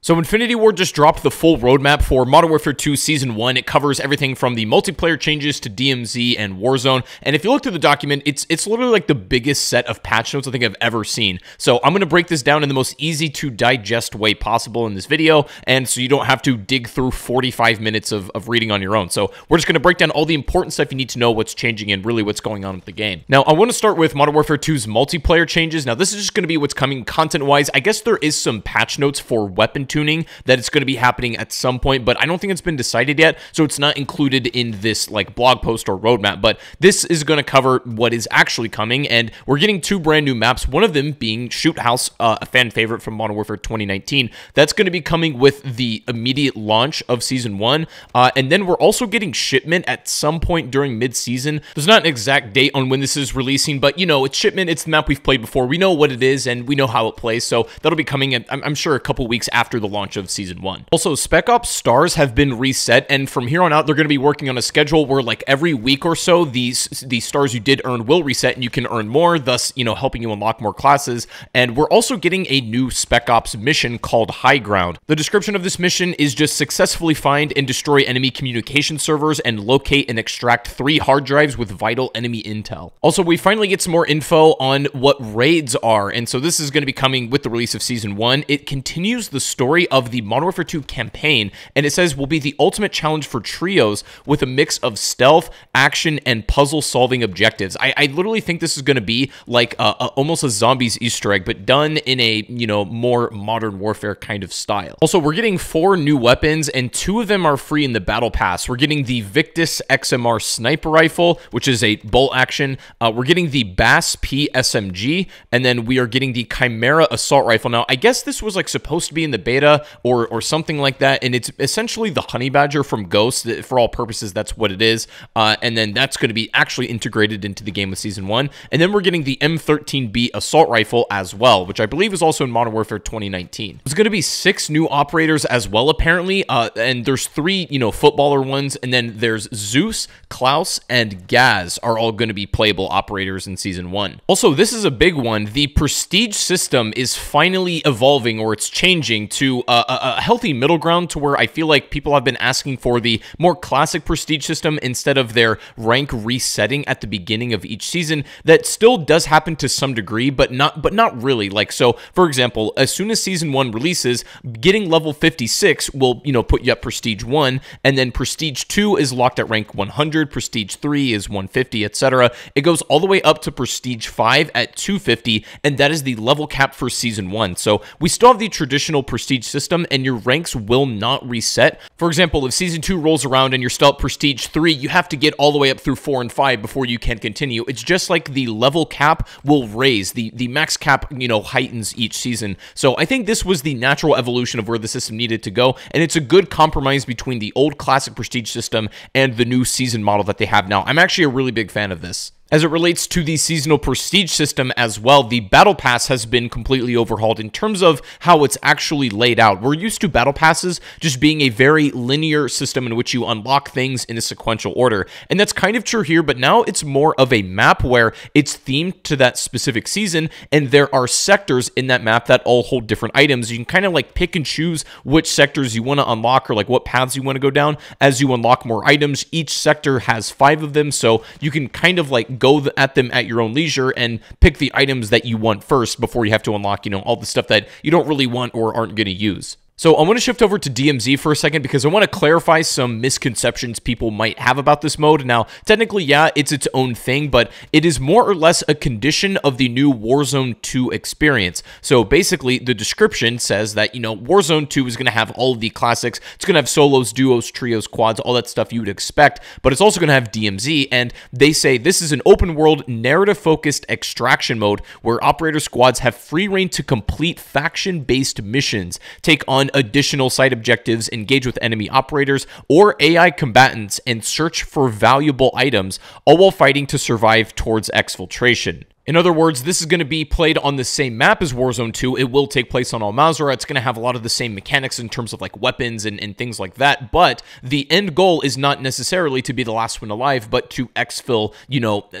So Infinity Ward just dropped the full roadmap for Modern Warfare 2 Season 1. It covers everything from the multiplayer changes to DMZ and Warzone. And if you look through the document, it's literally like the biggest set of patch notes I think I've ever seen. So I'm going to break this down in the most easy to digest way possible in this video, and so you don't have to dig through 45 minutes of reading on your own. So we're just going to break down all the important stuff you need to know, what's changing and really what's going on with the game. Now, I want to start with Modern Warfare 2's multiplayer changes. Now, this is just going to be what's coming content-wise. I guess there is some patch notes for weapon tuning that it's going to be happening at some point, but I don't think it's been decided yet, so it's not included in this like blog post or roadmap. But this is going to cover what is actually coming, and we're getting two brand new maps, one of them being Shoot House, a fan favorite from Modern Warfare 2019. That's going to be coming with the immediate launch of Season 1, and then we're also getting Shipment at some point during mid-season. There's not an exact date on when this is releasing, but you know, it's Shipment, it's the map we've played before, we know what it is, and we know how it plays, so that'll be coming, I'm sure, a couple weeks after the launch of Season 1. Also, Spec Ops stars have been reset, and from here on out, they're going to be working on a schedule where, like, every week or so, these stars you did earn will reset, and you can earn more, thus, you know, helping you unlock more classes. And we're also getting a new Spec Ops mission called High Ground. The description of this mission is just successfully find and destroy enemy communication servers and locate and extract 3 hard drives with vital enemy intel. Also, we finally get some more info on what raids are, and so this is going to be coming with the release of Season 1. It continues the story of the Modern Warfare 2 campaign, and it says will be the ultimate challenge for trios with a mix of stealth, action, and puzzle-solving objectives. I literally think this is going to be like almost a zombies Easter egg, but done in a, you know, more Modern Warfare kind of style. Also, we're getting 4 new weapons, and 2 of them are free in the Battle Pass. We're getting the Victus XMR Sniper Rifle, which is a bolt action. We're getting the Bass P SMG, and then we are getting the Chimera Assault Rifle. Now, I guess this was like supposed to be in the beta or something like that, and it's essentially the Honey Badger from Ghost. For all purposes, that's what it is, and then that's going to be actually integrated into the game with Season 1, and then we're getting the M13B Assault Rifle as well, which I believe is also in Modern Warfare 2019. There's going to be 6 new operators as well, apparently, and there's 3, you know, footballer ones, and then there's Zeus, Klaus, and Gaz are all going to be playable operators in Season 1. Also, this is a big one. The Prestige system is finally evolving, or it's changing to a healthy middle ground to where I feel like people have been asking for the more classic Prestige system instead of their rank resetting at the beginning of each season. That still does happen to some degree, but not really. Like, so for example, as soon as Season 1 releases, getting level 56 will, you know, put you up Prestige 1, and then Prestige 2 is locked at rank 100, Prestige 3 is 150, etc. It goes all the way up to Prestige 5 at 250, and that is the level cap for Season 1. So we still have the traditional Prestige system, and your ranks will not reset. For example, if Season 2 rolls around and you're still at Prestige 3, you have to get all the way up through 4 and 5 before you can continue. It's just like the level cap will raise. The max cap, you know, heightens each season. So I think this was the natural evolution of where the system needed to go, and it's a good compromise between the old classic Prestige system and the new season model that they have now. I'm actually a really big fan of this. As it relates to the seasonal prestige system as well, the Battle Pass has been completely overhauled in terms of how it's actually laid out. We're used to Battle Passes just being a very linear system in which you unlock things in a sequential order, and that's kind of true here, but now it's more of a map where it's themed to that specific season, and there are sectors in that map that all hold different items. You can kind of like pick and choose which sectors you want to unlock or like what paths you want to go down as you unlock more items. Each sector has 5 of them, so you can kind of like go at them at your own leisure and pick the items that you want first before you have to unlock, you know, all the stuff that you don't really want or aren't going to use. So I want to shift over to DMZ for a second because I want to clarify some misconceptions people might have about this mode. Now, technically, yeah, it's its own thing, but it is more or less a condition of the new Warzone 2 experience. So basically, the description says that, you know, Warzone 2 is going to have all of the classics. It's going to have solos, duos, trios, quads, all that stuff you would expect, but it's also going to have DMZ, and they say this is an open world, narrative-focused extraction mode where operator squads have free reign to complete faction-based missions, take on additional side objectives, engage with enemy operators or AI combatants, and search for valuable items, all while fighting to survive towards exfiltration. In other words, this is going to be played on the same map as Warzone 2. It will take place on Al Mazrah. It's going to have a lot of the same mechanics in terms of like weapons and things like that. But the end goal is not necessarily to be the last one alive, but to exfil,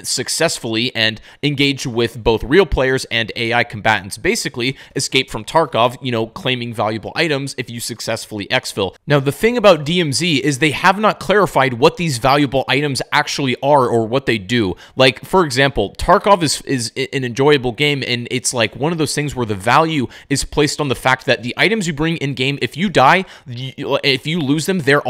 successfully and engage with both real players and AI combatants. Basically, escape from Tarkov, claiming valuable items if you successfully exfil. Now, the thing about DMZ is they have not clarified what these valuable items actually are or what they do. Like, for example, Tarkov is an enjoyable game, and it's like one of those things where the value is placed on the fact that the items you bring in game, if you die, if you lose them, they're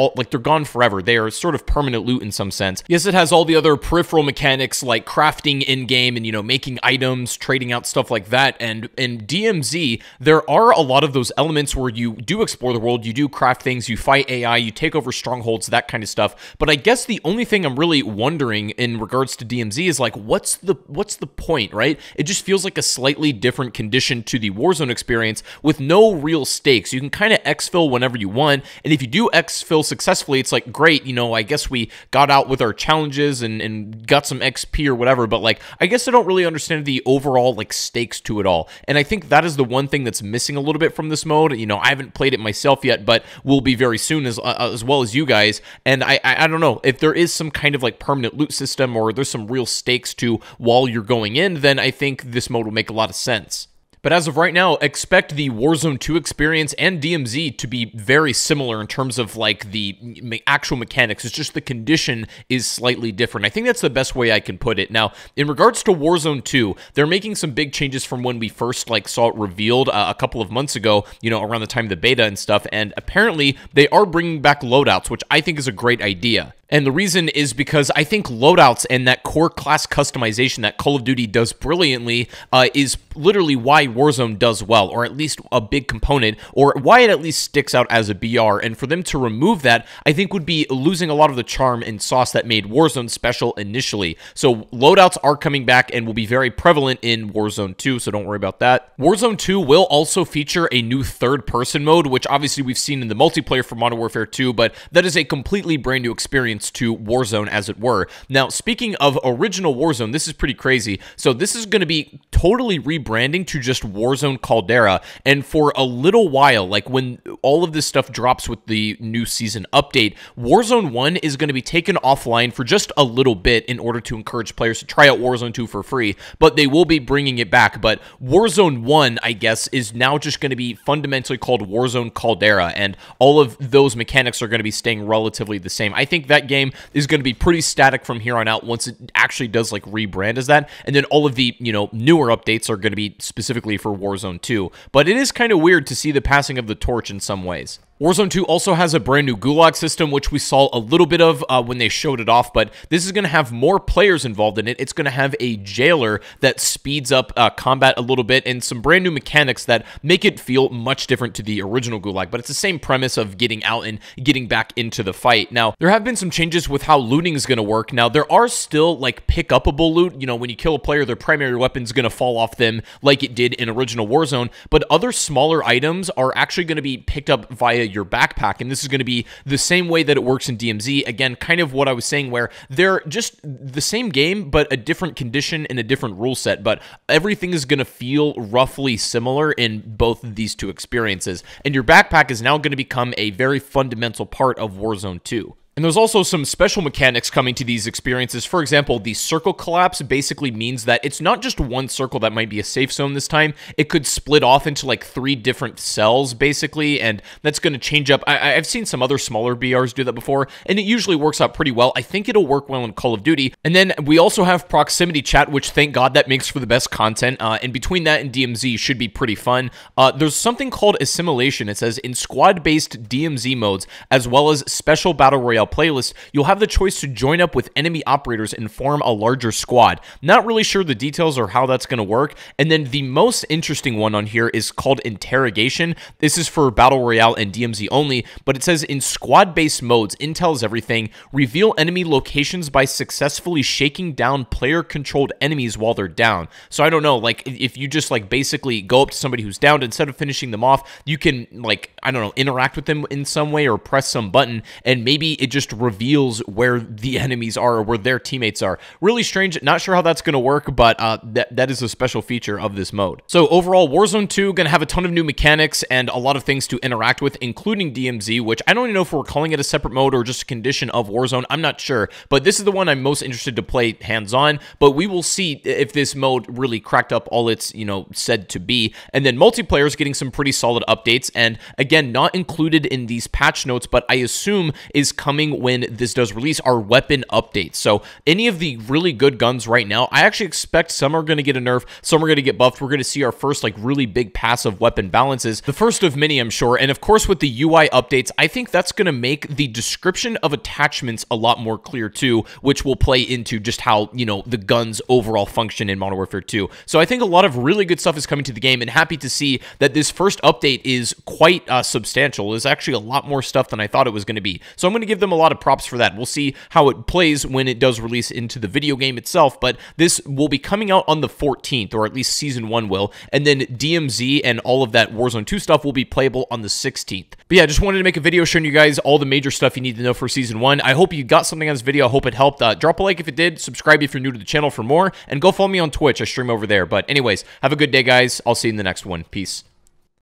gone forever. They are sort of permanent loot in some sense. Yes, it has all the other peripheral mechanics like crafting in game and making items, trading out stuff like that. And in DMZ, there are a lot of those elements where you do explore the world, you do craft things, you fight AI, you take over strongholds, that kind of stuff. But I guess the only thing I'm really wondering in regards to DMZ is like, what's the point, right? It just feels like a slightly different condition to the Warzone experience with no real stakes. You can kind of exfil whenever you want, and if you do exfil successfully, it's like, great, I guess we got out with our challenges and got some XP or whatever, but like, I guess I don't really understand the overall like stakes to it all, and I think that is the one thing that's missing a little bit from this mode. I haven't played it myself yet, but will be very soon as well as you guys, and I don't know if there is some kind of like permanent loot system or there's some real stakes to while you're going in, then I think this mode will make a lot of sense. But as of right now, expect the Warzone 2 experience and DMZ to be very similar in terms of like the actual mechanics. It's just the condition is slightly different. I think that's the best way I can put it. Now, in regards to Warzone 2, they're making some big changes from when we first like saw it revealed a couple of months ago, around the time of the beta and stuff. And apparently they are bringing back loadouts, which I think is a great idea. And the reason is because I think loadouts and that core class customization that Call of Duty does brilliantly is literally why Warzone does well, or at least a big component, or why it at least sticks out as a BR. And for them to remove that, I think would be losing a lot of the charm and sauce that made Warzone special initially. So loadouts are coming back and will be very prevalent in Warzone 2, so don't worry about that. Warzone 2 will also feature a new third-person mode, which obviously we've seen in the multiplayer for Modern Warfare 2, but that is a completely brand new experience to Warzone, as it were. Now, speaking of original Warzone, this is pretty crazy. So this is going to be totally rebranding to just Warzone Caldera, and for a little while, like when all of this stuff drops with the new season update, Warzone 1 is going to be taken offline for just a little bit in order to encourage players to try out Warzone 2 for free, but they will be bringing it back. But Warzone 1, I guess, is now just going to be fundamentally called Warzone Caldera, and all of those mechanics are going to be staying relatively the same. I think that game is going to be pretty static from here on out once it actually does like rebrand as that, and then all of the newer updates are going to be specifically for Warzone 2. But it is kind of weird to see the passing of the torch in some ways. Warzone 2 also has a brand new gulag system, which we saw a little bit of when they showed it off, but this is going to have more players involved in it. It's going to have a jailer that speeds up combat a little bit, and some brand new mechanics that make it feel much different to the original gulag, but it's the same premise of getting out and getting back into the fight. Now, there have been some changes with how looting is going to work. Now, there are still like pick-upable loot. When you kill a player, their primary weapon is going to fall off them like it did in original Warzone, but other smaller items are actually going to be picked up via your backpack, and this is going to be the same way that it works in DMZ. Again, kind of what I was saying, where they're just the same game, but a different condition and a different rule set, but everything is going to feel roughly similar in both of these two experiences, and your backpack is now going to become a very fundamental part of Warzone 2. And there's also some special mechanics coming to these experiences. For example, the circle collapse basically means that it's not just one circle that might be a safe zone this time. It could split off into like 3 different cells, basically, and that's going to change up. I've seen some other smaller BRs do that before, and it usually works out pretty well. I think it'll work well in Call of Duty. And then we also have proximity chat, which thank God that makes for the best content. And between that and DMZ should be pretty fun. There's something called assimilation. It says in squad-based DMZ modes, as well as special battle royale playlist, you'll have the choice to join up with enemy operators and form a larger squad. Not really sure the details or how that's going to work. And then the most interesting one on here is called interrogation. This is for battle royale and DMZ only, but it says in squad-based modes, intel is everything, reveal enemy locations by successfully shaking down player-controlled enemies while they're down. So I don't know, like if you just like basically go up to somebody who's down, instead of finishing them off, you can like, I don't know, interact with them in some way or press some button, and maybe it just reveals where the enemies are or where their teammates are. Really strange. Not sure how that's going to work, but that is a special feature of this mode. So overall, Warzone 2 going to have a ton of new mechanics and a lot of things to interact with, including DMZ, which I don't even know if we're calling it a separate mode or just a condition of Warzone. I'm not sure, but this is the one I'm most interested to play hands-on, but we will see if this mode really cracked up all it's, said to be. And then multiplayer is getting some pretty solid updates, and again, not included in these patch notes, but I assume is coming when this does release, are weapon updates. So any of the really good guns right now, I actually expect some are going to get a nerf, some are going to get buffed. We're going to see our first really big passive weapon balances, the first of many, I'm sure. And of course, with the UI updates, I think that's going to make the description of attachments a lot more clear too, which will play into just how, the guns overall function in Modern Warfare 2. So I think a lot of really good stuff is coming to the game, and happy to see that this first update is quite substantial. There's actually a lot more stuff than I thought it was going to be. So I'm going to give them a lot of props for that. We'll see how it plays when it does release into the video game itself, but this will be coming out on the 14th, or at least Season 1 will, and then DMZ and all of that Warzone 2 stuff will be playable on the 16th. But yeah, just wanted to make a video showing you guys all the major stuff you need to know for Season 1. I hope you got something on this video. I hope it helped. Drop a like if it did, subscribe if you're new to the channel for more, and go follow me on Twitch. I stream over there. But anyways, have a good day, guys. I'll see you in the next one. Peace.